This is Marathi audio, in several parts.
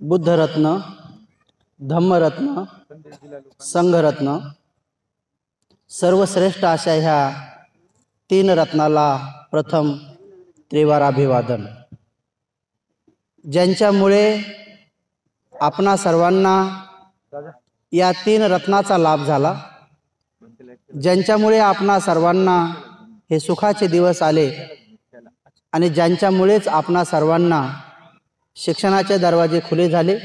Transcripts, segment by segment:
बुद्धरत्न, धम्मरत्न, संघरत्न, सर्वश्रेष्ठ अशा ह्या 3 रत्नाला प्रथम त्रिवार अभिवादन। ज्यांच्यामुळे आपणा सर्वांना या 3 रत्नाचा लाभ झाला, ज्यांच्यामुळे आपणा सर्वांना हे सुखाचे दिवस आले आणि ज्यांच्यामुळेच आपणा सर्वांना शिक्षणाचे दरवाजे खुले झाले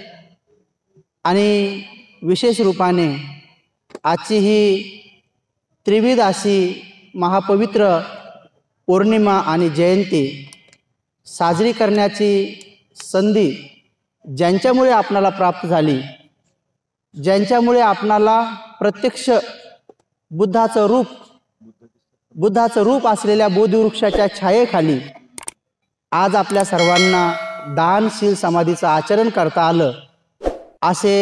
आणि विशेष रूपाने आजची ही त्रिविध अशी महापवित्र पौर्णिमा आणि जयंती साजरी करण्याची संधी ज्यांच्यामुळे आपणाला प्राप्त झाली, ज्यांच्यामुळे आपणाला प्रत्यक्ष बुद्धाचं रूप असलेल्या बोधिवृक्षाच्या छायेखाली आज आपल्या सर्वांना दानशील समाधीचं आचरण करता आलं, असे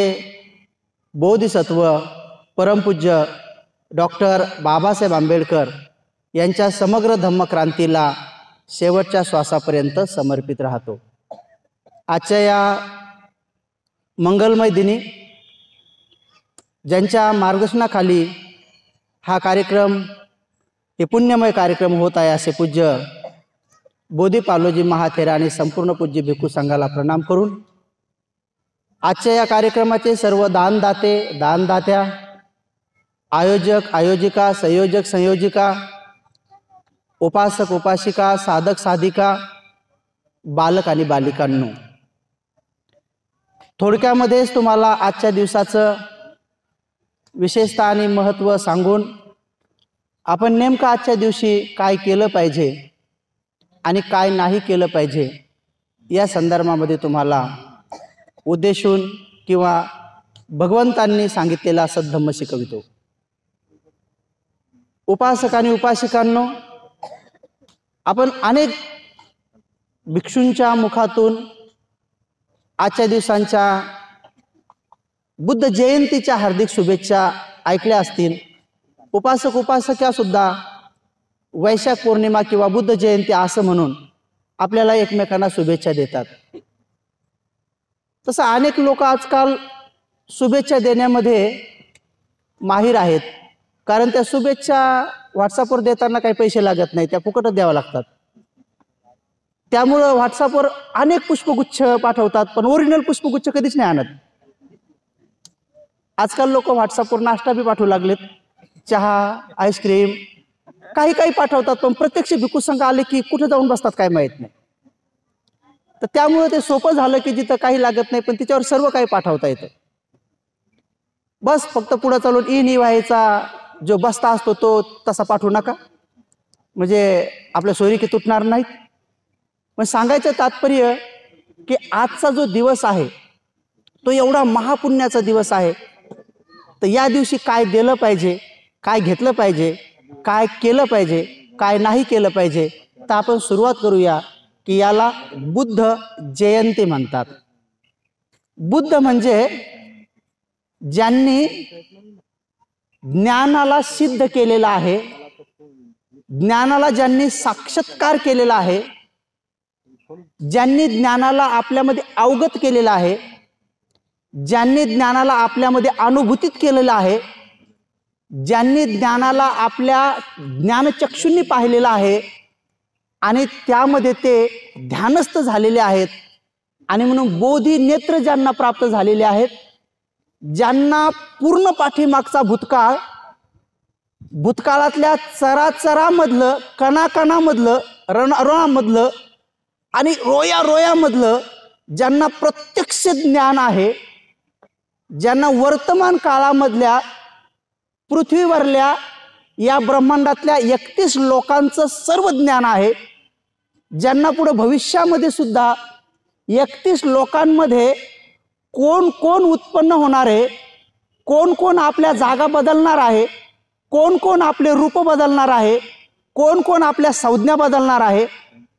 बोधिसत्व परमपूज्य डॉक्टर बाबासाहेब आंबेडकर यांच्या समग्र धम्मक्रांतीला शेवटच्या श्वासापर्यंत समर्पित राहतो। आजच्या या मंगलमय दिनी ज्यांच्या मार्गदर्शनाखाली हा कार्यक्रम, हे पुण्यमय कार्यक्रम होत आहे, असे पूज्य बोधिपालोजी महाथेरा आणि संपूर्ण पूज्य भिक्खू संघाला प्रणाम करून आजच्या या कार्यक्रमाचे सर्व दानदाते, दानदात्या, आयोजक, आयोजिका, संयोजक, संयोजिका, उपासक, उपासिका, साधक, साधिका, बालक आणि बालिकांनो, थोडक्यामध्येच तुम्हाला आजच्या दिवसाचं विशेषता आणि महत्त्व सांगून आपण नेमकं आजच्या दिवशी काय केलं पाहिजे आणि काय नाही केलं पाहिजे या संदर्भामध्ये तुम्हाला उद्देशून किंवा भगवंतांनी सांगितलेला सद्धम्म शिकवितो। उपासक आणि उपासिकांनो, आपण अनेक भिक्षूंच्या मुखातून आजच्या दिवसांच्या बुद्ध जयंतीच्या हार्दिक शुभेच्छा ऐकल्या असतील। उपासक उपासक्या सुद्धा वैशाख पौर्णिमा किंवा बुद्ध जयंती असं म्हणून आपल्याला एकमेकांना शुभेच्छा देतात। तसं अनेक लोक आजकाल शुभेच्छा देण्यामध्ये माहिर आहेत, कारण त्या शुभेच्छा व्हॉट्सअपवर देताना काही पैसे लागत नाही, त्या फुकटच द्याव्या लागतात। त्यामुळं व्हॉट्सअपवर अनेक पुष्पगुच्छ पाठवतात, पण ओरिजिनल पुष्पगुच्छ कधीच नाही आणत। आजकाल लोक व्हॉट्सअपवर नाश्ता बी पाठवू लागलेत, चहा, आईस्क्रीम, काही काही पाठवतात, पण प्रत्यक्ष भिक्खू संघ आले की कुठे जाऊन बसतात काय माहित नाही। तर त्यामुळे ते सोपं झालं की जिथं काही लागत नाही पण तिच्यावर सर्व काही पाठवता येतं। बस फक्त पुढे चालून ई व्हायचा जो बस्ता असतो तो तसा पाठवू नका, म्हणजे आपल्या सोयरीकी तुटणार नाहीत। पण सांगायचं तात्पर्य की आजचा जो दिवस आहे तो एवढा महापुण्याचा दिवस आहे, तर या दिवशी काय दिलं पाहिजे, काय घेतलं पाहिजे, काय केलं पाहिजे, काय नाही केलं पाहिजे, तर आपण सुरुवात करूया की याला बुद्ध जयंती म्हणतात। बुद्ध म्हणजे ज्यांनी ज्ञानाला सिद्ध केलेला आहे, ज्ञानाला ज्यांनी साक्षात्कार केलेला आहे, ज्यांनी ज्ञानाला आपल्यामध्ये अवगत केलेला आहे, ज्यांनी ज्ञानाला आपल्यामध्ये अनुभूतीत केलेलं आहे, ज्यांनी ज्ञानाला आपल्या ज्ञानचक्षुंनी पाहिलेलं आहे आणि त्यामध्ये ते ध्यानस्थ झालेले आहेत, आणि म्हणून बोधी नेत्र ज्यांना प्राप्त झालेले आहेत, ज्यांना पूर्ण पाठीमागचा भूतकाळातल्या चराचरामधलं, कणाकणामधलं, रणामधलं आणि रोयामधलं ज्यांना प्रत्यक्ष ज्ञान आहे, ज्यांना वर्तमान काळामधल्या पृथ्वीवरल्या या ब्रह्मांडातल्या 31 लोकांचं सर्व ज्ञान आहे, ज्यांना पुढे भविष्यामध्ये सुद्धा 31 लोकांमध्ये कोण कोण उत्पन्न होणार आहे, कोण कोण आपल्या जागा बदलणार आहे, कोण कोण आपले रूप बदलणार आहे, कोण कोण आपल्या संज्ञा बदलणार आहे,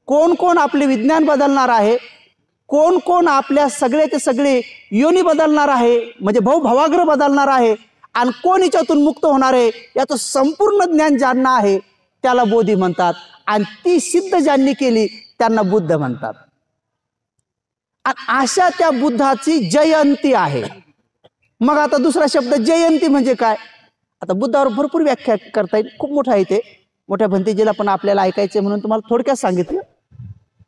कोण कोण आपले विज्ञान बदलणार आहे, कोण कोण आपल्या सगळ्याचे सगळे योनी बदलणार आहे, म्हणजे भवभावाग्र बदलणार आहे, आणि कोण याच्यातून मुक्त होणार आहे याचं संपूर्ण ज्ञान ज्यांना आहे त्याला बोधी म्हणतात, आणि ती सिद्ध ज्यांनी केली त्यांना बुद्ध म्हणतात। आणि अशा त्या बुद्धाची जयंती आहे. मग आता दुसरा शब्द जयंती म्हणजे काय? आता बुद्धावर भरपूर व्याख्या करता येईल, खूप मोठं आहे ते, मोठ्या भंतेजीला पण आपल्याला ऐकायचे म्हणून तुम्हाला थोडक्यात सांगितलं.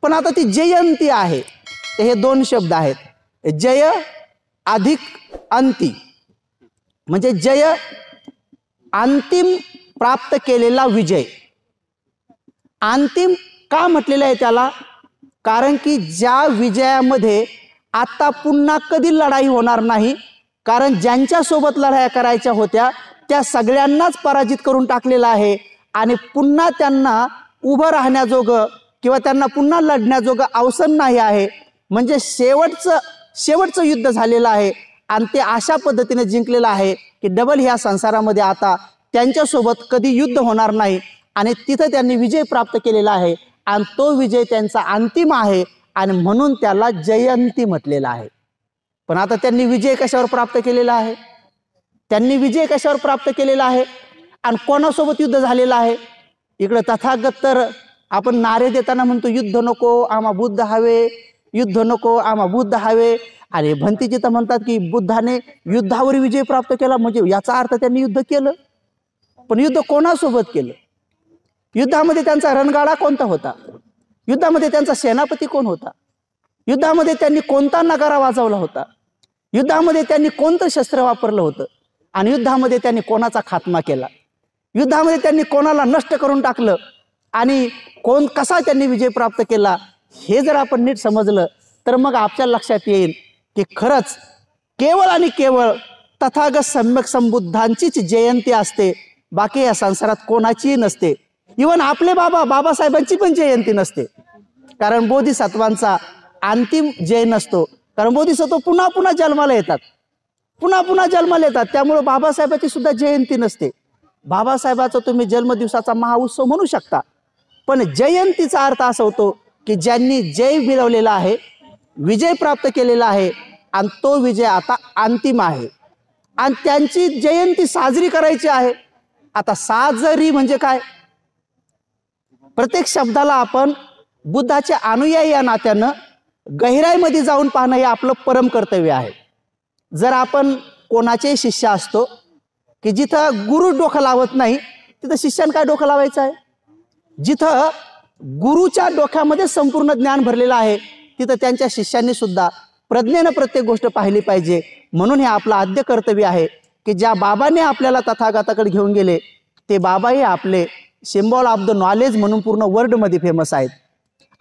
पण आता ती जयंती आहे, तर हे दोन शब्द आहेत, जय अधिक अंती. म्हणजे जय अंतिम प्राप्त केलेला विजय. अंतिम का म्हटलेलं आहे त्याला? कारण की ज्या विजयामध्ये आता पुन्हा कधी लढाई होणार नाही, कारण ज्यांच्या सोबत लढाया करायच्या होत्या त्या सगळ्यांनाच पराजित करून टाकलेला आहे आणि पुन्हा त्यांना उभं राहण्याजोगं किंवा त्यांना पुन्हा लढण्याजोगं अवसर नाही आहे. म्हणजे शेवटचं युद्ध झालेलं आहे आणि ते अशा पद्धतीने जिंकलेलं आहे की डबल ह्या संसारामध्ये आता त्यांच्यासोबत कधी युद्ध होणार नाही आणि तिथं त्यांनी विजय प्राप्त केलेला आहे आणि तो विजय त्यांचा अंतिम आहे आणि म्हणून त्याला जयंती म्हटलेला आहे. पण आता त्यांनी विजय कशावर प्राप्त केलेला आहे? त्यांनी विजय कशावर प्राप्त केलेला आहे आणि कोणासोबत युद्ध झालेलं आहे? इकडे तथागत तर आपण नारे देताना म्हणतो युद्ध नको आम्हा बुद्ध हवे, युद्ध नको आम्हा बुद्ध हवे. आणि भंतेजी तर म्हणतात की बुद्धाने युद्धावर विजय प्राप्त केला, म्हणजे याचा अर्थ त्यांनी युद्ध केलं. पण युद्ध कोणासोबत केलं? युद्धामध्ये त्यांचा रणगाडा कोणता होता? युद्धामध्ये त्यांचा सेनापती कोण होता? युद्धामध्ये त्यांनी कोणता नगारा वाजवला होता? युद्धामध्ये त्यांनी कोणतं शस्त्र वापरलं होतं? आणि युद्धामध्ये त्यांनी कोणाचा खात्मा केला? युद्धामध्ये त्यांनी कोणाला नष्ट करून टाकलं आणि कसा त्यांनी विजय प्राप्त केला? हे जर आपण नीट समजलं तर मग आपल्या लक्षात येईल की खरंच केवळ आणि केवळ तथागत सम्यक संबुद्धांचीच जयंती असते, बाकी या संसारात कोणाचीही नसते. इवन आपले बाबासाहेबांची पण जयंती नसते, कारण बोधिसत्वांचा अंतिम जय नसतो. कारण बोधिसत्व पुन्हा पुन्हा जन्माला येतात, पुन्हा पुन्हा जन्माला येतात. त्यामुळे बाबासाहेबांची सुद्धा जयंती नसते. बाबासाहेबाचा तुम्ही जन्मदिवसाचा महाउत्सव म्हणू शकता, पण जयंतीचा अर्थ असा होतो की ज्यांनी जय मिळवलेला आहे, विजय प्राप्त केलेला आहे आणि तो विजय आता अंतिम आहे आणि त्यांची जयंती साजरी करायची आहे. आता साजरी म्हणजे काय? प्रत्येक शब्दाला आपण बुद्धाचे अनुयायी या नात्यानं गहिराईमध्ये जाऊन पाहणं हे आपलं परम कर्तव्य आहे. जर आपण कोणाचे शिष्य असतो की जिथं गुरु डोकं लावत नाही तिथं शिष्यानं काय डोकं लावायचं आहे? जिथं गुरुच्या डोक्यामध्ये संपूर्ण ज्ञान भरलेलं आहे तिथं त्यांच्या शिष्यांनी सुद्धा प्रज्ञेनं प्रत्येक गोष्ट पाहिली पाहिजे. म्हणून हे आपलं आद्य कर्तव्य आहे की ज्या बाबाने आपल्याला तथागताकडे घेऊन गेले ते बाबा हे आपले सिम्बॉल ऑफ द नॉलेज म्हणून पूर्ण वर्ल्डमध्ये फेमस आहेत.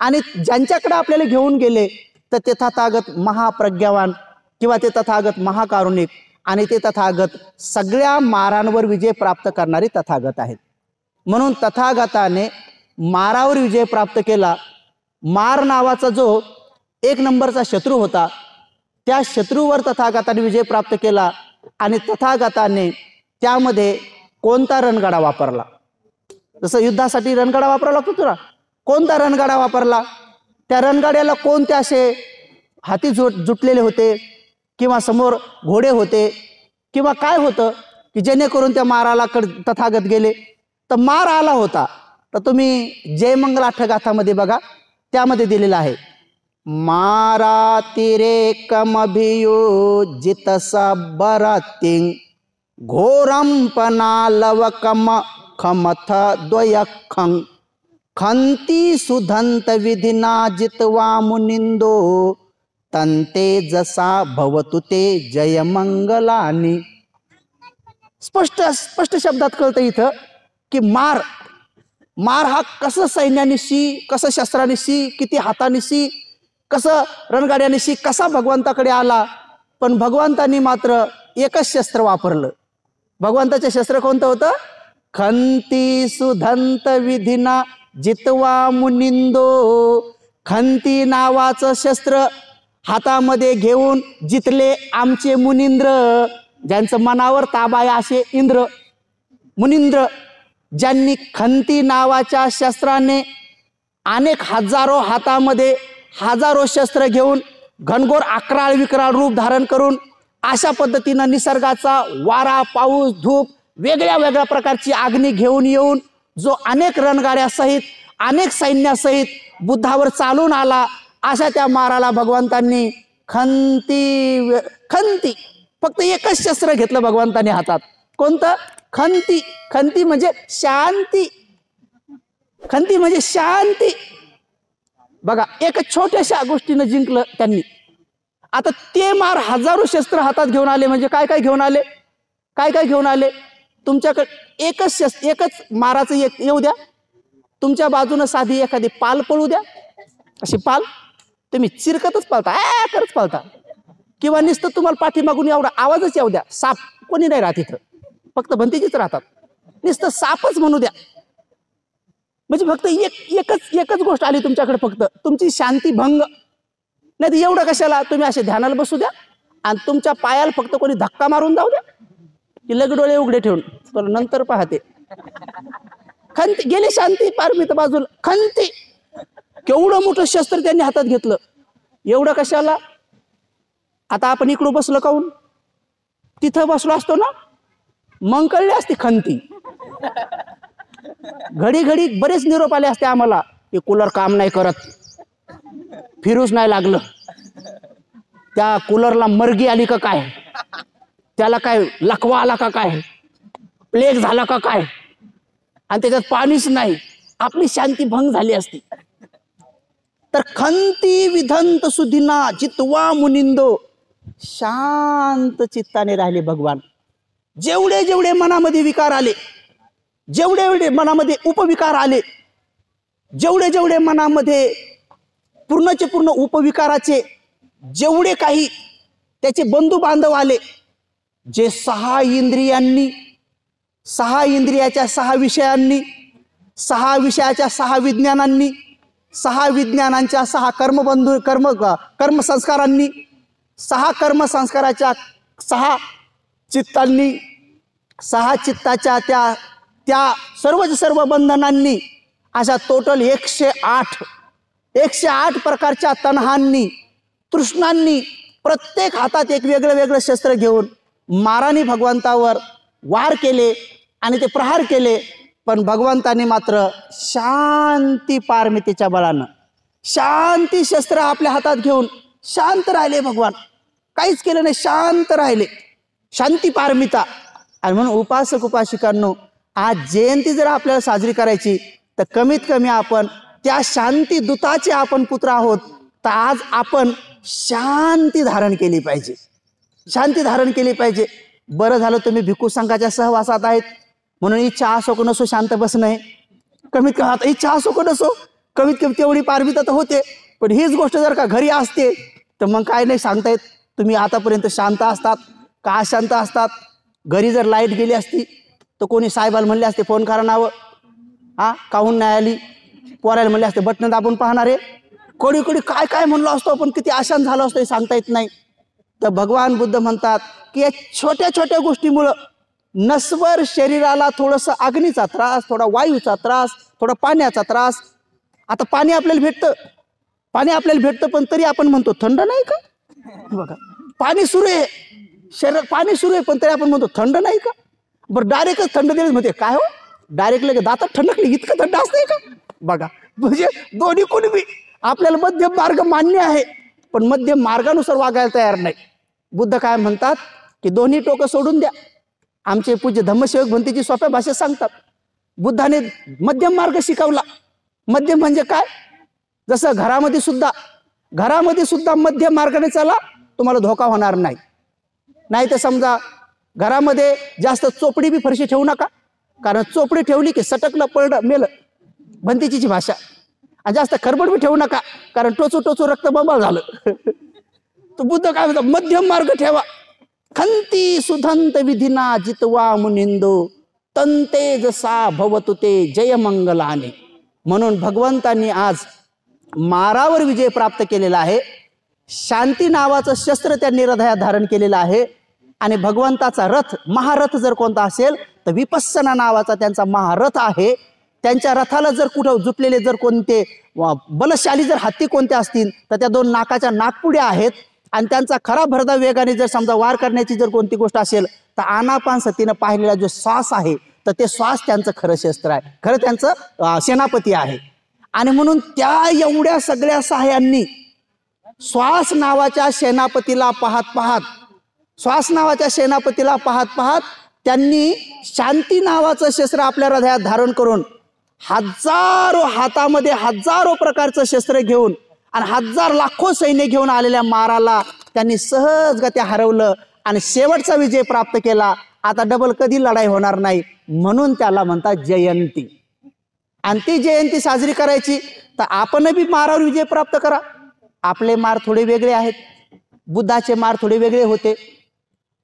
आणि ज्यांच्याकडे आपल्याला घेऊन गेले तर ते तथागत महाप्रज्ञावान किंवा ते तथागत महाकारुणिक आणि ते तथागत सगळ्या मारांवर विजय प्राप्त करणारे तथागत आहेत. म्हणून तथागताने मारावर विजय प्राप्त केला. मार नावाचा जो एक नंबरचा शत्रू होता त्या शत्रूवर तथागताने विजय प्राप्त केला आणि तथागताने त्यामध्ये कोणता रणगाडा वापरला? जसं युद्धासाठी रणगाडा वापरावा लागतो तुला, कोणता रणगाडा वापरला? त्या रणगाड्याला कोणते असे हाती जुटलेले होते किंवा समोर घोडे होते किंवा काय होतं की जेणेकरून त्या माराला तथागत गेले? तर मार आला होता. तर तुम्ही जयमंगल अठ्ठगाथामध्ये बघा, त्यामध्ये दिलेलं आहे मारातिरेकमभियोजित सबरतिं घोरंपना लवकम खमथ द्वयखं खंती सुधंत विधिना जितवा मुनिंदो तंते जसा भवतु ते जयमंगलानी. स्पष्ट शब्दात कळतं इथं की मार हा कसं सैन्यानिशी, कसं शस्त्रानिशी, किती हातानिशी, कसं रणगाड्यानिशी कसा भगवंताकडे आला. पण भगवंतानी मात्र एकच शस्त्र वापरलं. भगवंताचे शस्त्र कोणतं होतं? खंती सुधंत विधिना जितवा मुनिंदो. खंती नावाचं शस्त्र हातामध्ये घेऊन जितले आमचे मुनिंद्र, ज्यांचं मनावर ताबा आहे असे इंद्र मुनिंद्र, ज्यांनी खंती नावाच्या शस्त्राने अनेक हजारो हातामध्ये हजारो शस्त्र घेऊन घनघोर अकराळ विक्राळ रूप धारण करून अशा पद्धतीनं निसर्गाचा वारा, पाऊस, धूप, वेगळ्या वेगळ्या प्रकारची अग्नी घेऊन येऊन जो अनेक रणगाड्यासहित अनेक सैन्यासहित बुद्धावर चालून आला अशा त्या माराला भगवंतांनी खंती खंती फक्त एकच शस्त्र घेतलं भगवंतांनी हातात. कोणतं? खंती. खंती म्हणजे शांती. खंती म्हणजे शांती. बघा, एका छोट्याशा गोष्टीनं जिंकलं त्यांनी. आता ते मार हजारो शस्त्र हातात घेऊन आले. म्हणजे काय काय घेऊन आले? काय काय घेऊन आले? तुमच्याकडे एकच शस्त्र, एकच माराचं एक येऊ द्या, तुमच्या बाजूनं साधी एखादी पाल पळू द्या. अशी पाल तुम्ही चिरकतच पाळता, करच पाळता. किंवा नुसतं तुम्हाला पाठीमागून एवढा आवाजच येऊ द्या, साप कोणी नाही राहत इथं, फक्त भंतीचीच राहतात. नुसतं सापच म्हणू द्या, म्हणजे फक्त एकच गोष्ट आली तुमच्याकडे, फक्त तुमची शांती भंग. नाही तर एवढं कशाला, तुम्ही असे ध्यानाला बसू द्या आणि तुमच्या पायाला फक्त कोणी धक्का मारून जाऊ द्या की लग डोळे उघडे ठेवून तर नंतर पाहते. खंती गेली शांती पारमित बाजूला. खंती केवढं मोठं शस्त्र त्यांनी हातात घेतलं. एवढं कशाला? आता आपण इकडं बसलो काहून? तिथं बसलो असतो ना, मग कळली असती खंती. घडी घडी बरेच निरोप आले असते आम्हाला की कूलर काम नाही करत, फिरूच नाही लागलं, त्या कूलरला मर्गी आली का काय, त्याला काय लकवा आला का काय, प्लेग झाला का काय, आणि त्याच्यात पाणीच नाही. आपली शांती भंग झाली असती. तर खंती विधंत सुधिना जितवा मुनिंदो, शांत चित्ताने राहिले भगवान. जेवढे जेवढे मनामध्ये विकार आले, जेवढे जेवढे मनामध्ये उपविकार आले, जेवढे जेवढे मनामध्ये पूर्णचे पूर्ण उपविकाराचे जेवढे काही त्याचे बंधू बांधव आले, जे 6 इंद्रियांनी, 6 इंद्रियाच्या 6 विषयांनी, 6 विषयाच्या 6 विज्ञानांनी, 6 विज्ञानांच्या 6 कर्म संस्कारांनी, 6 कर्म संस्काराच्या 6 चित्तांनी, 6 चित्ताच्या त्या सर्व बंधनांनी, अशा टोटल 108 प्रकारच्या तणहांनी, तृष्णांनी, प्रत्येक हातात एक वेगळं वेगळं शस्त्र घेऊन माराने भगवंतावर वार केले आणि ते प्रहार केले. पण भगवंताने मात्र शांती पारमितेच्या बळानं शांती शस्त्र आपल्या हातात घेऊन शांत राहिले. भगवान काहीच केलं नाही, शांत राहिले. शांती पारमिता. आणि म्हणून उपासक उपासिकांनो, आज जयंती जर आपल्याला साजरी करायची तर कमीत कमी आपण त्या शांती दूताचे आपण पुत्र आहोत. तर आज आपण शांती धारण केली पाहिजे, शांती धारण केली पाहिजे. बरं झालं तुम्ही भिक्खू संघाच्या सहवासात आहेत म्हणून इच्छा असो को नसो शांत बसणं, कमीत कमी आता इच्छा असो को नसो कमीत कमी तेवढी पारमिता तर होते. पण हीच गोष्ट जर का घरी असते तर मग काय नाही सांगता येत. तुम्ही आतापर्यंत शांत असतात का अशांत असतात. घरी जर लाईट गेली असती तर कोणी साहेबाला म्हणले असते फोन करा नावं, काहून नाही आली, पोरायला म्हणले असते बटन दाबून पाहणारे, कोणी कोणी काय काय म्हणलो असतो, आपण किती अशांत झालो असतो हे सांगता येत नाही. तर भगवान बुद्ध म्हणतात की या छोट्या छोट्या गोष्टीमुळं नश्वर शरीराला थोडंसं अग्नीचा त्रास, थोडा वायूचा त्रास, थोडा पाण्याचा त्रास. आता पाणी आपल्याला भेटतं पण तरी आपण म्हणतो थंड नाही का. बघा, पाणी सुरू आहे, शरीरात पाणी सुरू आहे पण तरी आपण म्हणतो थंड नाही का. बरं डायरेक्टच थंड दिले म्हणते काय हो, डायरेक्ट लगे दातात थंडकले, इतकं थंड असतंय का. बघा, म्हणजे दोन्ही कोणी बी आपल्याला मध्यम मार्ग मान्य आहे पण मध्यम मार्गानुसार वागायला तयार नाही. बुद्ध काय म्हणतात की दोन्ही टोकं सोडून द्या. आमचे पूज्य धम्मसेवक भंतीची सोप्या भाषेत सांगतात, बुद्धाने मध्यम मार्ग शिकवला. मध्यम म्हणजे काय, जसं घरामध्ये सुद्धा मध्यम मार्गाने चला, तुम्हाला धोका होणार नाही. नाही तर समजा घरामध्ये जास्त चोपडी बी फरशी ठेवू नका, कारण चोपडी ठेवली की सटकलं पडलं मेलं, भंतीची भाषा. आणि जास्त खरबड बी ठेवू नका, कारण टोचू रक्त बंबाळ झालं. तर बुद्ध काय म्हणतात, मध्यम मार्ग ठेवा. खंती सुधंत विधिना जितवा मुनिंदो, तंते जसा भवतु ते जय मंगलाने. म्हणून भगवंतांनी आज मारावर विजय प्राप्त केलेला आहे. शांती नावाचं शस्त्र त्यांनी हृदयात धारण केलेलं आहे. आणि भगवंताचा रथ, महारथ जर कोणता असेल तर विपස්සना नावाचा त्यांचा महारथ आहे. त्यांच्या रथाला जर कुठं जुटलेले जर कोणते बलशाली जर हत्ती कोणते असतील तर त्या 2 नाकाच्या नाकपुड्या आहेत. आणि त्यांचा खरा भरदा वेगाने जर समजा वार करण्याची जर कोणती गोष्ट असेल तर आनापान सतीनं पाहिलेला जो श्वास आहे तर ते श्वास त्यांचं खरं शस्त्र आहे, खरं त्यांचं सेनापती आहे. आणि म्हणून त्या एवढ्या सगळ्या सहाय्यांनी श्वास नावाच्या सेनापतीला पाहत पाहत त्यांनी शांती नावाचं शस्त्र आपल्या हृदयात धारण करून हातामध्ये हजारो प्रकारचं शस्त्र घेऊन आणि लाखो सैन्य घेऊन आलेल्या माराला त्यांनी सहजगत्या हरवलं आणि शेवटचा विजय प्राप्त केला. आता डबल कधी लढाई होणार नाही म्हणून त्याला म्हणतात जयंती. आणि ती जयंती साजरी करायची तर आपण बी मारावर विजय प्राप्त करा. आपले मार थोडे वेगळे आहेत, बुद्धाचे मार थोडे वेगळे होते,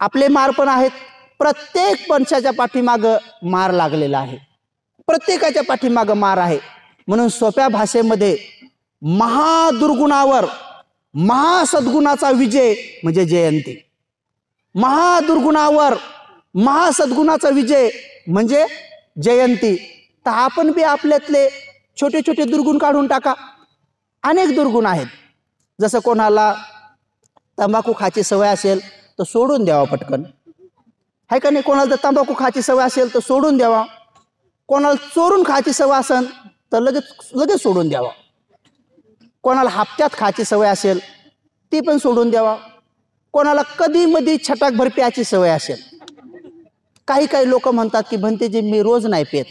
आपले मार पण आहेत. प्रत्येक पंचाच्या पाठीमागं मार लागलेला आहे, प्रत्येकाच्या पाठीमागं मार आहे. म्हणून सोप्या भाषेमध्ये महादुर्गुणावर महासद्गुणाचा विजय म्हणजे जयंती. महादुर्गुणावर महासद्गुणाचा विजय म्हणजे जयंती. तर आपण बी आपल्यातले छोटे छोटे दुर्गुण काढून टाका. अनेक दुर्गुण आहेत. जसं कोणाला तंबाखू खायची सवय असेल तर सोडून द्यावा पटकन, आहे का नाही? कोणाला जर तंबाखू खायची सवय असेल तर सोडून द्यावा. कोणाला चोरून खायची सवय असेल तर लगेच सोडून द्यावा. कोणाला हप्त्यात खायची सवय असेल ती पण सोडून द्यावा. कोणाला कधी मधी छटाकभर प्यायची सवय असेल. काही लोक म्हणतात की भंतेजी मी रोज नाही पेत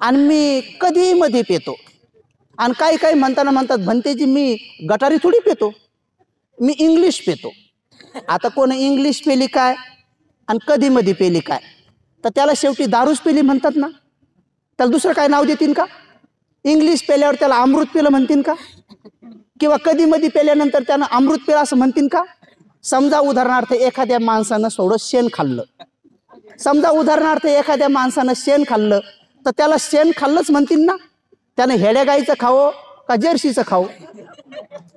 आणि मी कधी मध्ये पेतो. आणि काही म्हणतात भंतेजी मी गटारी थोडी पेतो, मी इंग्लिश पेतो. आता कोण इंग्लिश पेली काय आणि कधी मध्ये पेली काय, तर त्याला शेवटी दारूच पेली म्हणतात ना. त्याला दुसरं काय नाव देतील का? इंग्लिश पेल्यावर त्याला अमृत पेलं म्हणतील का? किंवा कधी मध्ये पेल्यानंतर त्यानं अमृत पेलं असं म्हणतील का? समजा उदाहरणार्थ एखाद्या माणसानं शेण खाल्लं, शेण खाल्लं तर त्याला शेण खाल्लंच म्हणतील ना. त्यानं हेड्या गाईचं खावं का जर्सीचं खावं,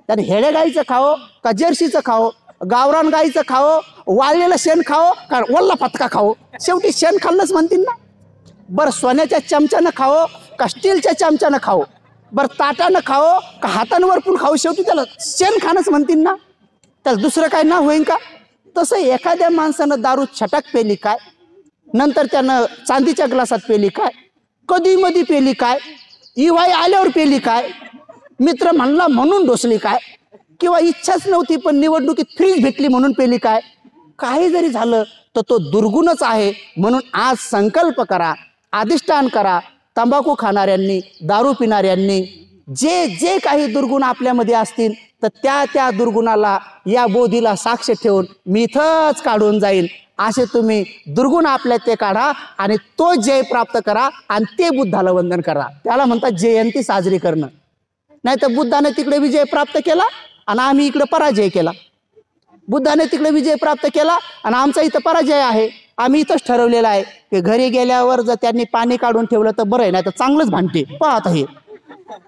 त्यानं हेड्या गाईचं खावं का जर्सीचं खावं, गावरान गाईचं खावं, वाळलेलं शेण खावं का वल्ला फटका खावं, शेवटी शेण खाल्लंच म्हणतील ना. बरं सोन्याच्या चमच्यानं खावं का स्टीलच्या चमच्यानं खावं, बरं ताटानं खावं का हातांवर पण खावं, शेवटी त्याला शेण खाणंच म्हणतील ना. त्याला दुसरं काय नाव होईन का? तसं एखाद्या माणसानं दारू छटाक पेली काय, नंतर त्यानं चांदीच्या ग्लासात पेली काय, कधी मधी पेली काय, इवाई आल्यावर पेली काय, मित्र म्हणला म्हणून डोसली काय, किंवा इच्छाच नव्हती पण निवडणुकीत फ्रीज भेटली म्हणून पेली काय, काही जरी झालं तर तो दुर्गुणच आहे. म्हणून आज संकल्प करा, अधिष्ठान करा, तंबाखू खाणाऱ्यांनी, दारू पिणाऱ्यांनी जे जे काही दुर्गुण आपल्यामध्ये असतील तर त्या दुर्गुणाला या बोधीला साक्ष ठेवून मी इथंच काढून जाईल असे तुम्ही दुर्गुण आपल्या ते काढा आणि तो जय प्राप्त करा आणि ते बुद्धाला वंदन करा. त्याला म्हणतात जयंती साजरी करणं. नाही तर बुद्धाने तिकडे विजय प्राप्त केला आणि आम्ही इकडे पराजय केला. बुद्धाने तिकडे विजय प्राप्त केला आणि आमचा इथं पराजय आहे. आम्ही इथंच ठरवलेलं आहे की घरी गेल्यावर जर त्यांनी पाणी काढून ठेवलं तर बरं आहे, नाही तर चांगलंच भांडते. पाहत हे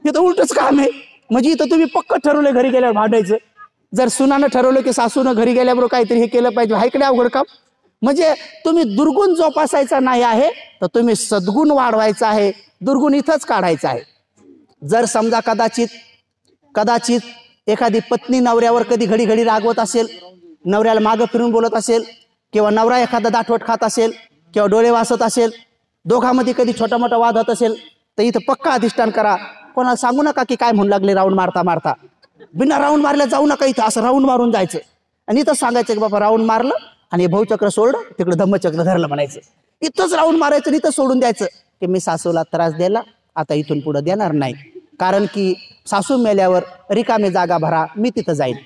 तर उलटच काम आहे. म्हणजे इथं तुम्ही पक्क ठरवलं घरी गेल्यावर भांडायचं. जर सुनानं ठरवलं की सासूनं घरी गेल्याबरोबर काहीतरी हे केलं पाहिजे, हायकडे अवघड काम. म्हणजे तुम्ही दुर्गुण जोपासायचा नाही आहे तर तुम्ही सद्गुण वाढवायचा आहे, दुर्गुण इथंच काढायचा आहे. जर समजा कदाचित एखादी पत्नी नवऱ्यावर कधी घडी रागवत असेल, नवऱ्याला मागं फिरून बोलत असेल, किंवा नवरा एखादा दाटवट खात असेल किंवा डोळे वासत असेल, दोघांमध्ये कधी छोटा मोठा वाद होत असेल तर इथं पक्का अधिष्ठान करा. कोणाला सांगू नका की काय म्हणू लागले राऊंड मारता, बिना राऊंड मारल्या जाऊ नका. इथं असं राऊंड मारून जायचं आणि इथंच सांगायचं की बाबा राऊंड मारलं आणि भाऊचक्र सोडलं, तिकडे धम्मचक्र धरलं म्हणायचं. इथंच राऊंड मारायचं आणि इथंच सोडून द्यायचं की मी सासूला त्रास दिला, आता इथून पुढे देणार नाही. कारण की सासू मेल्यावर रिकामी जागा भरा, मी तिथं जाईल,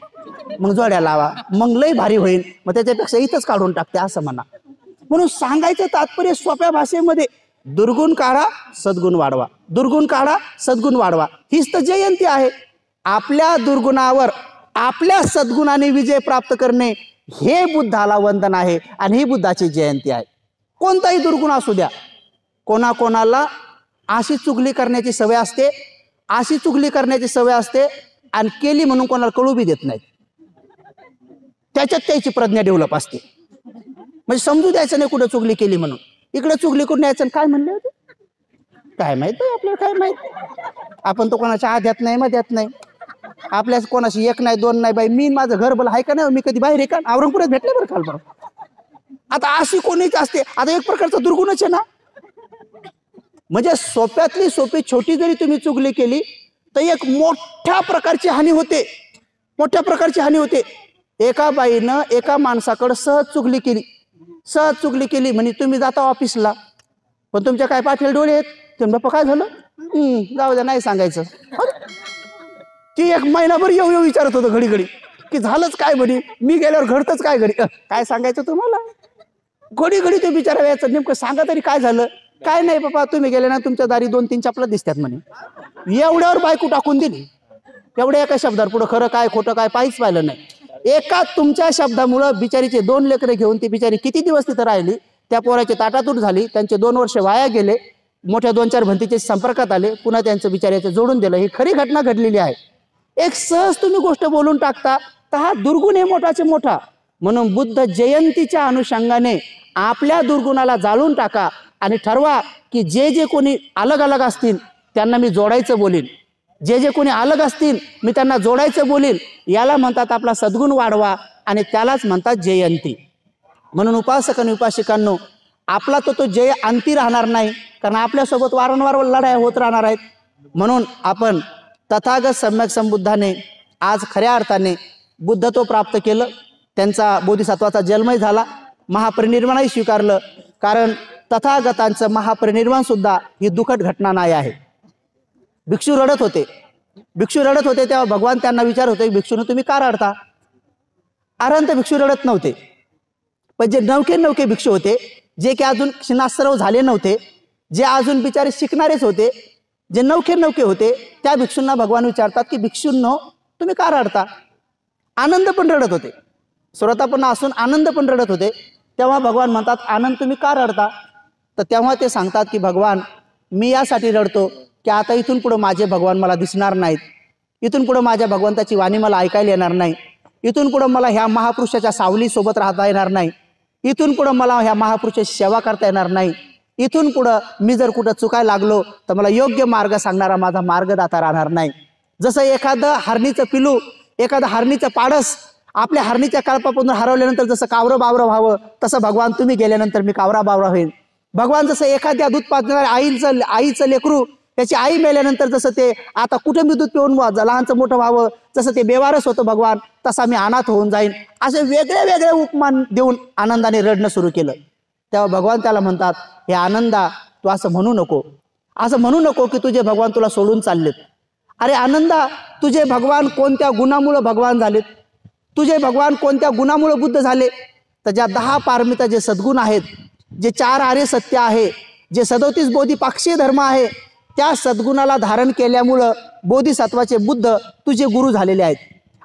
मग जोड्या लावा, मग लय भारी होईल, मग त्याच्यापेक्षा इथंच काढून टाकते असं म्हणा. म्हणून सांगायचं तात्पर्य सोप्या भाषेमध्ये दुर्गुण काढा, सद्गुण वाढवा, दुर्गुण काढा, सद्गुण वाढवा. हीच तर जयंती आहे. आपल्या दुर्गुणावर आपल्या सद्गुणाने विजय प्राप्त करणे हे बुद्धाला वंदन आहे आणि ही बुद्धाची जयंती आहे. कोणताही दुर्गुण असू द्या. कोणाकोणाला अशी चुगली करण्याची सवय असते आणि केली म्हणून कोणाला कळू बी देत नाही. त्याच्यात त्याची प्रज्ञा डेव्हलप असते. म्हणजे समजू द्यायचं नाही कुठं चुगली केली म्हणून. इकडे चुगली करून यायचं काय म्हणले होते काय माहित, आपल्याला काय माहित. आपण तो कोणाच्या आध्यात नाही मध्यात नाही, आपल्याच कोणाशी एक नाही दोन नाही. बाई मी माझं घर भलं आहे का नाही, मी कधी बाहेर आहे का, औरंगपुरात भेटले बरं काल बरं. आता अशी कोणीच असते. आता एक प्रकारचा दुर्गुणच आहे ना. म्हणजे सोप्यातली सोपी छोटी जरी तुम्ही चुगली केली तर एक मोठ्या प्रकारची हानी होते. मोठ्या प्रकारची हानी होते. एका बाईनं एका माणसाकडे सहज चुगली केली म्हणे तुम्ही जाता ऑफिसला पण तुमच्या काय पाठीला डोळे आहेत. तुम्ही बाप्पा काय झालं, जाऊ द्या नाही सांगायचं. ती एक महिनाभर येऊ विचारत होतं घडी की झालंच काय म्हणे, मी गेल्यावर घडतच काय घडी, काय सांगायचं तुम्हाला. घडी ते बिचारा यायचं नेमकं सांगा तरी काय झालं. काय नाही बाबा तुम्ही गेले ना तुमच्या दारी 2-3 चपला दिसतात म्हणे. एवढ्यावर बायको टाकून दिली. एवढ्या एका शब्दावर पुढं खरं काय खोटं काय पाहिच पाहिलं नाही. एका तुमच्या शब्दामुळं बिचारीचे 2 लेकरं घेऊन ती बिचारी किती दिवस तिथं राहिली. त्या पोराची ताटातूट झाली, त्यांचे 2 वर्ष वाया गेले, मोठ्या 2-4 भंतीचे संपर्कात आले, पुन्हा त्यांचं बिचाऱ्याचं जोडून दिलं. ही खरी घटना घडलेली आहे. एक सहज तुम्ही गोष्ट बोलून टाकता तर हा दुर्गुण आहे मोठाचे मोठा. म्हणून बुद्ध जयंतीच्या अनुषंगाने आपल्या दुर्गुणाला जाळून टाका आणि ठरवा की जे कोणी अलग अलग असतील त्यांना मी जोडायचं बोलीन, जे कोणी अलग असतील मी त्यांना जोडायचं बोलीन. याला म्हणतात आपला सद्गुण वाढवा आणि त्यालाच म्हणतात जयंती. म्हणून उपासक आणि उपासिकांनो आपला तो जय अंती राहणार नाही, कारण आपल्यासोबत वारंवार लढाई होत राहणार आहेत. म्हणून आपण तथागत सम्यक संबुद्धाने आज खऱ्या अर्थाने बुद्धत्व प्राप्त केलं. त्यांचा बोधिसत्वाचा जन्मही झाला, महापरिनिर्वाणही स्वीकारलं. कारण तथागतांचं महापरिनिर्वाण सुद्धा ही दुःखद घटना नाही आहे. भिक्षू रडत होते तेव्हा भगवान त्यांना विचारत होते, भिक्षूने तुम्ही का रडता. अरंत भिक्षू रडत नव्हते, पण जे नवखे भिक्षू होते, जे की अजून क्षीणाश्रव झाले नव्हते, जे अजून बिचारे शिकणारेच होते, जे नवखे होते, त्या भिक्षूंना भगवान विचारतात की भिक्षूंनो तुम्ही का रडता. आनंद पण रडत होते, श्रोतापन्न असून आनंद पण रडत होते. तेव्हा भगवान म्हणतात आनंद तुम्ही का रडता. तर तेव्हा ते सांगतात की भगवान मी यासाठी रडतो की आता इथून पुढं माझे भगवान मला दिसणार नाहीत, इथून पुढं माझ्या भगवंताची वाणी मला ऐकायला येणार नाही, इथून पुढं मला ह्या महापुरुषाच्या सावलीसोबत राहता येणार नाही, इथून पुढं मला ह्या महापुरुषाची सेवा करता येणार नाही, इथून पुढं मी जर कुठं चुकायला लागलो तर मला योग्य मार्ग सांगणारा माझा मार्गदाता राहणार नाही. जसं एखादं हरणीचं पिलू, एखादं हरणीचं पाडस आपल्या हरणीच्या कळपापासून हरवल्यानंतर जसं कावरं बावरं व्हावं, तसं भगवान तुम्ही गेल्यानंतर मी कावरा बावरा होईल. भगवान जसं एखाद्या दूध पाजणाऱ्या आईचं लेकरू त्याची आई मेल्यानंतर जसं ते आता कुठं मी दूध पिऊन लहानचं मोठं व्हावं, जसं ते बेवारस होतं भगवान, तसा मी अनाथ होऊन जाईन. असे वेगळे उपमान देऊन आनंदाने रडणं सुरू केलं. तेव्हा भगवान त्याला म्हणतात, हे आनंदा तू असं म्हणू नको की तुझे भगवान तुला सोडून चाललेत. अरे आनंदा, तुझे भगवान कोणत्या गुणामुळे भगवान झालेत, तुझे भगवान कोणत्या गुणामुळे बुद्ध झाले. तर ज्या 10 पारमिता जे सद्गुण आहेत, जे 4 आर्य सत्य आहे, जे 37 बोधिपाक्षीय धर्म आहे, त्या सद्गुणाला धारण केल्यामुळं बोधिसत्वाचे बुद्ध तुझे गुरु झालेले आहेत.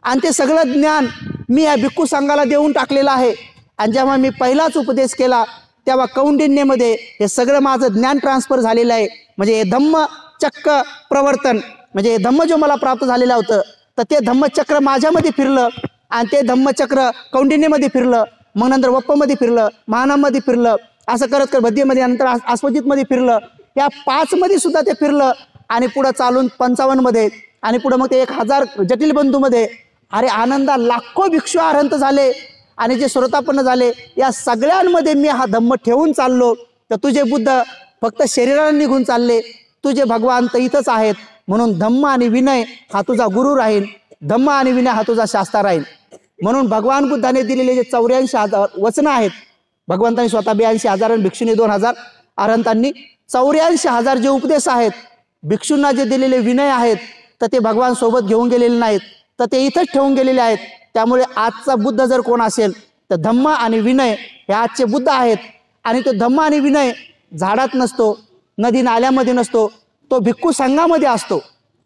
आणि ते सगळं ज्ञान मी या भिक्खू संघाला देऊन टाकलेलं आहे. आणि जेव्हा मी पहिलाच उपदेश केला तेव्हा कौंडिन्यमध्ये हे सगळं माझं ज्ञान ट्रान्सफर झालेलं आहे. म्हणजे हे धम्म चक्र प्रवर्तन, म्हणजे हे धम्म जो मला प्राप्त झालेलं होतं तर ते धम्मचक्र माझ्यामध्ये फिरलं आणि ते धम्मचक्र कौंडिन्यमध्ये फिरलं, मग नंतर वप्पमध्ये फिरलं, महानामध्ये फिरलं, असं करत बद्धीमध्ये, नंतर आस्वजितमध्ये फिरलं, या 5 मध्ये सुद्धा ते फिरलं आणि पुढं चालून 55 मध्ये आणि पुढं मग ते 1000 जटिल बंधूमध्ये. अरे आनंदा, लाखो भिक्षू आरहंत झाले आणि जे श्रोतापन्न झाले, या सगळ्यांमध्ये मी हा धम्म ठेवून चाललो. तर तुझे बुद्ध फक्त शरीराने निघून चालले, तुझे भगवान तर इथंच आहेत. म्हणून धम्म आणि विनय हा तुझा गुरु राहील, धम्म आणि विनय हा तुझा शास्त्र राहील. म्हणून भगवान बुद्धाने दिलेले जे 84,000 वचनं आहेत, भगवंतांनी स्वतः 82,000 आणि भिक्षूंनी 2,000, अरहंतांनी 84,000 जे उपदेश आहेत, भिक्षूंना जे दिलेले विनय आहेत, तर ते भगवान सोबत घेऊन गेलेले नाहीत, तर ते इथंच ठेवून गेलेले आहेत. त्यामुळे आजचा बुद्ध जर कोण असेल तर धम्म आणि विनय हे आजचे बुद्ध आहेत. आणि तो धम्म आणि विनय झाडात नसतो, नदी नाल्यामध्ये नसतो, तो भिक्खू संघामध्ये असतो.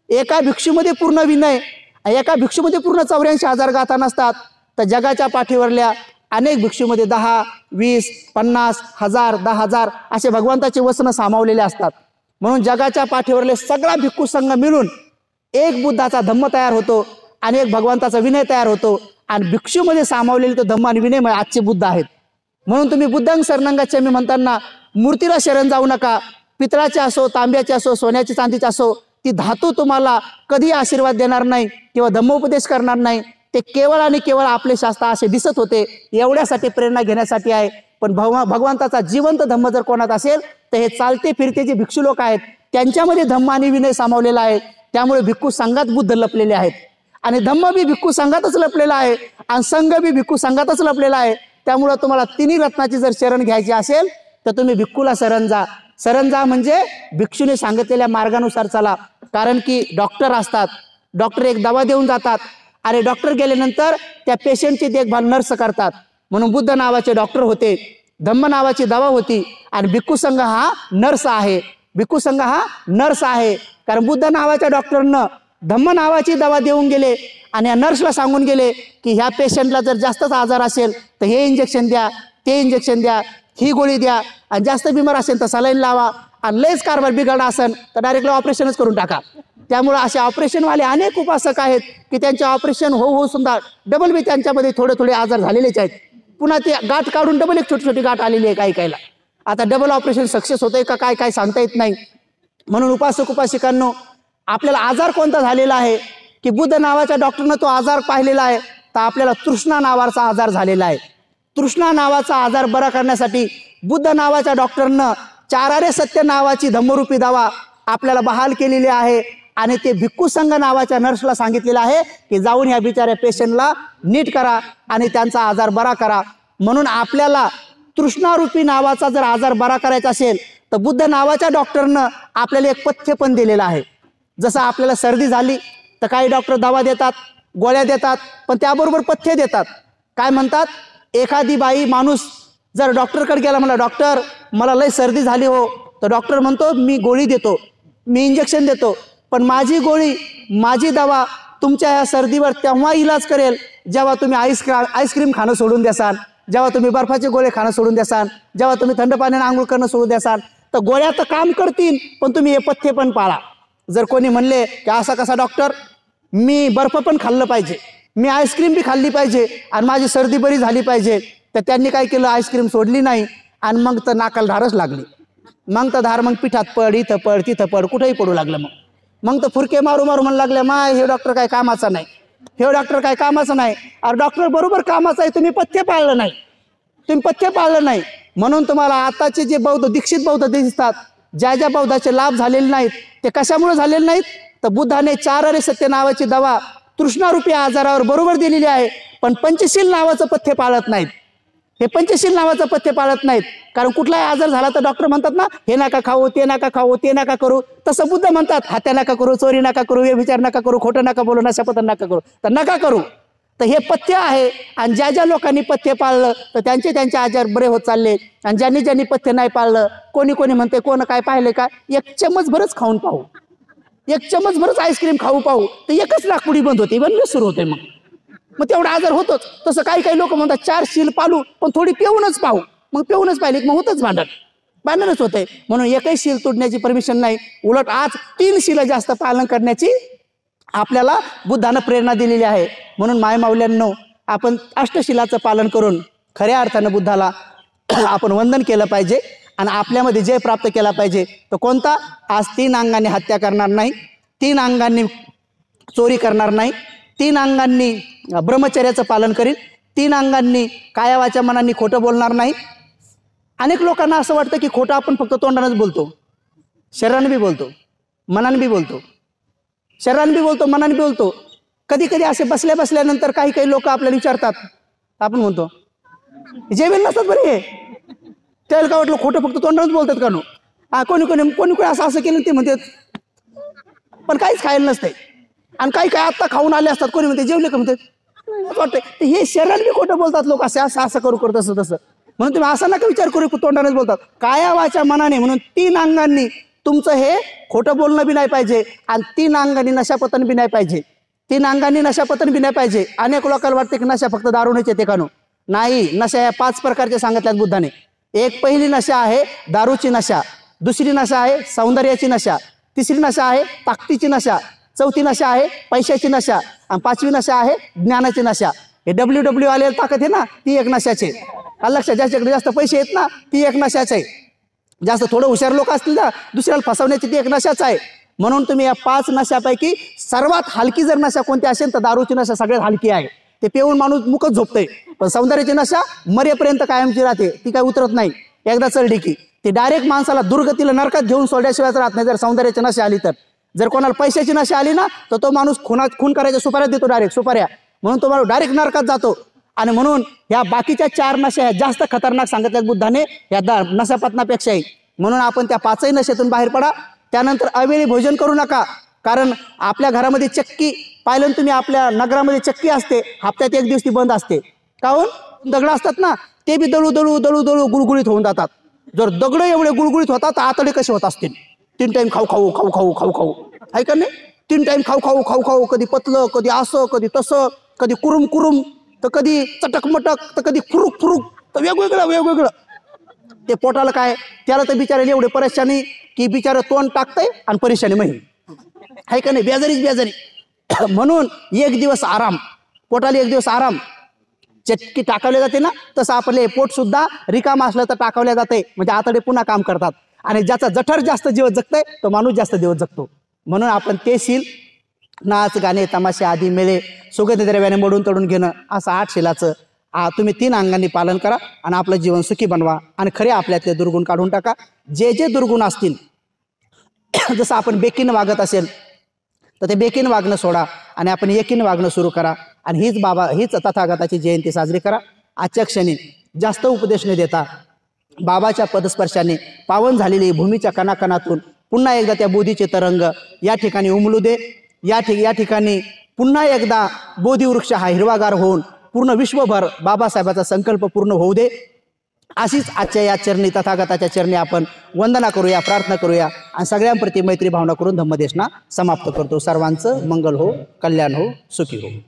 एका भिक्षूमध्ये पूर्ण विनय, एका भिक्षूमध्ये पूर्ण 84,000 गाथा नसतात, तर जगाच्या पाठीवरल्या अनेक भिक्षूमध्ये 10, 20, 50, 1000, 10,000 असे भगवंताचे वचनं सामावलेले असतात. म्हणून जगाच्या पाठीवरले सगळा भिक्खू संघ मिळून एक बुद्धाचा धम्म तयार होतो आणि एक भगवंताचा विनय तयार होतो. आणि भिक्षूमध्ये सामावलेले तो धम्म आणि विनय आजचे बुद्ध आहेत. म्हणून तुम्ही बुद्धं शरणं गच्छामि म्हणताना मूर्तीला शरण जाऊ नका. पितळाचे असो, तांब्याचे असो, सोन्याची चांदीचे असो, ती धातू तुम्हाला कधी आशीर्वाद देणार नाही किंवा धम्मोपदेश करणार नाही. ते केवळ आणि केवळ आपले शास्त्र असे दिसत होते, एवढ्यासाठी प्रेरणा घेण्यासाठी आहे. पण भगवंताचा जिवंत धम्म जर कोणात असेल तर हे चालते फिरते जे भिक्षू लोक आहेत त्यांच्यामध्ये धम्म आणि विनय सामावलेला आहे. त्यामुळे भिक्खू संघात बुद्ध लपलेले आहेत. आणि धम्म बी भिक्खू संघातच लपलेला आहे आणि संघ बी भिक्खू संघातच लपलेला आहे. त्यामुळं तुम्हाला तिन्ही रत्नाची जर शरण घ्यायची असेल तर तुम्ही भिक्खूला शरण जा. शरण जा म्हणजे भिक्षूने सांगितलेल्या मार्गानुसार चला. कारण की डॉक्टर असतात, डॉक्टर एक दवा देऊन जातात आणि डॉक्टर गेल्यानंतर त्या पेशंटची देखभाल नर्स करतात. म्हणून बुद्ध नावाचे डॉक्टर होते, धम्म नावाची दवा होती आणि भिक्खू संघ हा नर्स आहे. भिक्खू संघ हा नर्स आहे कारण बुद्ध नावाच्या डॉक्टरनं धम्म नावाची दवा देऊन गेले आणि या नर्सला सांगून गेले की ह्या पेशंटला जर जास्तच आजार असेल तर हे इंजेक्शन द्या, ते इंजेक्शन द्या, ही गोळी द्या आणि जास्त बिमार असेल तर सलाईन लावा आणि लयच कारभार बिघडला असेल तर डायरेक्टली ऑपरेशनच करून टाका. त्यामुळे असे ऑपरेशनवाले अनेक उपासक आहेत की त्यांचे ऑपरेशन होऊ सुद्धा डबल बी त्यांच्यामध्ये थोडे थोडे आजार झालेलेच आहेत. पुन्हा ते गाठ काढून डबल एक छोटी छोटी गाठ आलेली आहे काही काहीला. आता डबल ऑपरेशन सक्सेस होतंय का काय काय सांगता येत नाही. म्हणून उपासक उपासिकांनो, आपल्याला आजार कोणता झालेला आहे की बुद्ध नावाच्या डॉक्टरनं तो आजार पाहिलेला आहे तर आपल्याला तृष्णा नावाचा आजार झालेला आहे. तृष्णा नावाचा आजार बरा करण्यासाठी बुद्ध नावाच्या डॉक्टरनं चारारे सत्य नावाची धम्मरूपी दवा आपल्याला बहाल केलेली आहे आणि ते भिक्खू संघ नावाच्या नर्सला सांगितलेलं आहे की जाऊन या बिचाऱ्या पेशंटला नीट करा आणि त्यांचा आजार बरा करा. म्हणून आपल्याला तृष्णारूपी नावाचा जर आजार बरा करायचा असेल तर बुद्ध नावाच्या डॉक्टरनं आपल्याला एक पथ्य पण दिलेलं आहे. जसं आपल्याला सर्दी झाली तर काही डॉक्टर दवा देतात, गोळ्या देतात, पण त्याबरोबर पथ्य देतात. काय म्हणतात, एखादी बाई माणूस जर डॉक्टरकडे गेला, म्हणला डॉक्टर मला लय सर्दी झाली हो, तर डॉक्टर म्हणतो मी गोळी देतो, मी इंजेक्शन देतो, पण माझी गोळी माझी दवा तुमच्या या सर्दीवर तेव्हा इलाज करेल जेव्हा तुम्ही आईस्क्रीम खाणं सोडून द्याल, जेव्हा तुम्ही बर्फाचे गोळे खाणं सोडून द्याल, जेव्हा तुम्ही थंड पाण्याने आंघोळ करणं सोडून द्याल. तर गोळ्या तर काम करतील पण तुम्ही हे पथ्य पण पाळा. जर कोणी म्हणले की असा कसा डॉक्टर, मी बर्फ पण खाल्लं पाहिजे, मी आईस्क्रीम बी खाल्ली पाहिजे आणि माझी सर्दी बरी झाली पाहिजे, तर त्यांनी काय केलं, आईस्क्रीम सोडली नाही आणि मग तर नाकाला धारच लागली. मग तर धार मग पिठात पड, इथं पड, तिथं पड, कुठेही पडू लागलं. मग तर फुरके मारू मारू म्हणू लागले, माय हे डॉक्टर काय कामाचा नाही, हे डॉक्टर काय कामाचं नाही. अरे डॉक्टर बरोबर कामाचं आहे, तुम्ही पथ्य पाळलं नाही, तुम्ही पथ्य पाळलं नाही. म्हणून तुम्हाला आताचे जे बौद्ध दीक्षित बौद्ध दिसतात, ज्या ज्या बौद्धाचे लाभ झालेले नाहीत ते कशामुळे झालेले नाहीत, तर बुद्धाने चारारे सत्य नावाची दवा तृष्णारूपी आजारावर बरोबर दिलेली आहे, पण पंचशील नावाचं पथ्य पाळत नाहीत. हे पंचशील नावाचं पथ्य पाळत नाहीत कारण कुठलाही आजार झाला तर डॉक्टर म्हणतात ना, हे नका खाऊ, ते नका खाऊ, ते नका करू. तसं बुद्ध म्हणतात, हत्या नका करू, चोरी नका करू, व्यभिचार नका करू, खोटं नका बोलू, नशापतन नका करू, तर नका करू. तर हे पथ्य आहे आणि ज्या ज्या लोकांनी पथ्य पाळलं तर त्यांचे आजार बरे होत चालले आणि ज्यांनी ज्यांनी पथ्य नाही पाळलं, कोणी कोणी म्हणते कोण काय पाहिले का, एक चमच भरच खाऊन पाहू, एक चमच भरच आईस्क्रीम खाऊ पाहू, तर एकच लाकडी बंद होते, बंद सुरू होते, मग तेवढा आजार होतोच. तसं काही काही लोक म्हणतात 4 शील पाळू पण थोडी पिऊनच पाहू, मग पिऊनच पाहिले मग होतच भांडणच होते. म्हणून एकही शील तुटण्याची परमिशन नाही, उलट आज 3 शील जास्त पालन करण्याची आपल्याला बुद्धानं प्रेरणा दिलेली आहे. म्हणून मायमाऊल्यांनो, आपण अष्टशिलाचं पालन करून खऱ्या अर्थानं बुद्धाला आपण वंदन केलं पाहिजे आणि आपल्यामध्ये जय प्राप्त केला पाहिजे. तो कोणता, आज 3 अंगांनी हत्या करणार नाही, 3 अंगांनी चोरी करणार नाही, 3 अंगांनी ब्रह्मचर्याचं पालन करील, 3 अंगांनी कायावाच्या मनांनी खोटं बोलणार नाही. अनेक लोकांना असं वाटतं की खोटं आपण फक्त तोंडानंच बोलतो, शरीराने बी बोलतो, मनाने बी बोलतो, शरीराने बी बोलतो, मनाने बी बोलतो. कधी कधी असे बसल्या बसल्यानंतर काही काही लोक आपल्याला विचारतात, आपण म्हणतो जेवेल नसतात बरे, त्याला काय वाटलं खोटं फक्त तोंडानंच बोलतात का नो. कोणी कोणी कोणी कोणी असं केलं ते म्हणतात, पण काहीच खायला नसतंय. आणि काही काय आत्ता खाऊन आले असतात, कोणी म्हणते जेवले का म्हणतात, वाटतंय हे शरीराने बी खोटं बोलतात लोक, असं करू करू तसं तसं. म्हणून तुम्ही असा नका विचार करू तोंडानेच बोलतात, काया वाचा मनाने. म्हणून 3 अंगांनी तुमचं हे खोटं बोलणं बी नाही पाहिजे आणि 3 अंगांनी नशापतन बी नाही पाहिजे, 3 अंगांनी नशापतन बी नाही पाहिजे. अनेक लोकांना वाटते की नशा फक्त दारूनेच येते का नो. नाही, नशा या 5 प्रकारचे सांगितल्यात बुद्धाने. एक पहिली नशा आहे दारूची नशा, दुसरी नशा आहे सौंदर्याची नशा, तिसरी नशा आहे ताकदीची नशा, चौथी नशा आहे पैशाची नशा आणि 5वी नशा आहे ज्ञानाची नशा. हे WW आलेली ताकद आहे ना, ती एक नशाचे. लक्षात, ज्याच्याकडे जास्त पैसे आहेत ना ती एक नशाच आहे, जास्त थोडं हुशार लोक असतील ना दुसऱ्याला फसवण्याची ती एक नशाच आहे. म्हणून तुम्ही या 5 नशापैकी सर्वात हलकी जर नशा कोणती असेल तर दारूची नशा सगळ्यात हलकी आहे. ते पिऊन माणूस मुकच झोपतंय, पण सौंदर्याची नशा मरेपर्यंत कायमची राहते, ती काय उतरत नाही. एकदा चढली की ती डायरेक्ट माणसाला दुर्गतीला नरकात घेऊन सोडल्याशिवाय राहत नाही जर सौंदर्याची नशा आली तर. जर कोणाला पैशाची नशा आली ना तर तो माणूस खून करायच्या सुपाऱ्या देतो, डायरेक्ट सुपाऱ्या, म्हणून तो माणूस डायरेक्ट नरकात जातो. आणि म्हणून ह्या बाकीच्या 4 नशा ह्या जास्त खतरनाक सांगितल्यात बुद्धाने या नशापतनापेक्षाही. म्हणून आपण त्या 5ही नशेतून बाहेर पडा. त्यानंतर अवेळी भोजन करू नका, कारण आपल्या घरामध्ये चक्की पाहिलं तुम्ही, आपल्या नगरामध्ये चक्की असते, हप्त्यात 1 दिवस ती बंद असते. काहून? दगड असतात ना, ते बी दळू दळू दळू दळू गुळगुळीत होऊन जातात. जर दगड एवढे गुळगुळीत होतात तर आतडे कसे होत असतील? 3 टाइम खाऊ खाऊ खाऊ खाऊ खाऊ खाऊ, आहे का नाही? 3 टाइम खाऊ खाऊ खाऊ खाऊ, कधी पतलं, कधी असं, कधी तसं, कधी कुरुम कुरुम, तर कधी चटक मटक, तर कधी फुरुक फुरुक, तर वेगवेगळं. ते पोटाला काय, त्याला तर बिचारायला एवढे परेशानी की बिचारा तोंड टाकतंय आणि परेशानी माही, आहे का नाही? बेजारी. म्हणून 1 दिवस आराम, पोटाला 1 दिवस आराम. चटकी टाकवल्या जाते ना, तसं आपले पोट सुद्धा रिकाम असलं तर टाकवल्या जाते, म्हणजे आतडे पुन्हा काम करतात. आणि ज्याचा जठर जास्त दिवस जगतंय तो माणूस जास्त दिवस जगतो. म्हणून आपण ते शील, नाच गाणे तमाशे आदी मेळे सुगंधी द्रव्याने मोडून तोडून घेणं, असं 8 शीलाचं तुम्ही 3 अंगांनी पालन करा आणि आपलं जीवन सुखी बनवा आणि खरे आपल्यातले दुर्गुण काढून टाका. जे दुर्गुण असतील, जसं आपण बेकीनं वागत असेल तर ते बेकीनं वागणं सोडा आणि आपण एकीनं वागणं सुरू करा. आणि हीच तथागताची जयंती साजरी करा. आजच्या क्षणी जास्त उपदेश न देता बाबाच्या पदस्पर्शाने पावन झालेली भूमीच्या कणाकणातून पुन्हा एकदा त्या बोधीचे तरंग या ठिकाणी उमलू दे. या ठिकाणी पुन्हा एकदा बोधिवृक्ष हा हिरवागार होऊन पूर्ण विश्वभर बाबासाहेबाचा संकल्प पूर्ण होऊ दे. अशीच आजच्या या चरणी, तथागताच्या चरणी आपण वंदना करूया, प्रार्थना करूया आणि सगळ्यांप्रती मैत्री भावना करून धम्मदेशना समाप्त करतो. सर्वांचं मंगल हो, कल्याण हो, सुखी हो.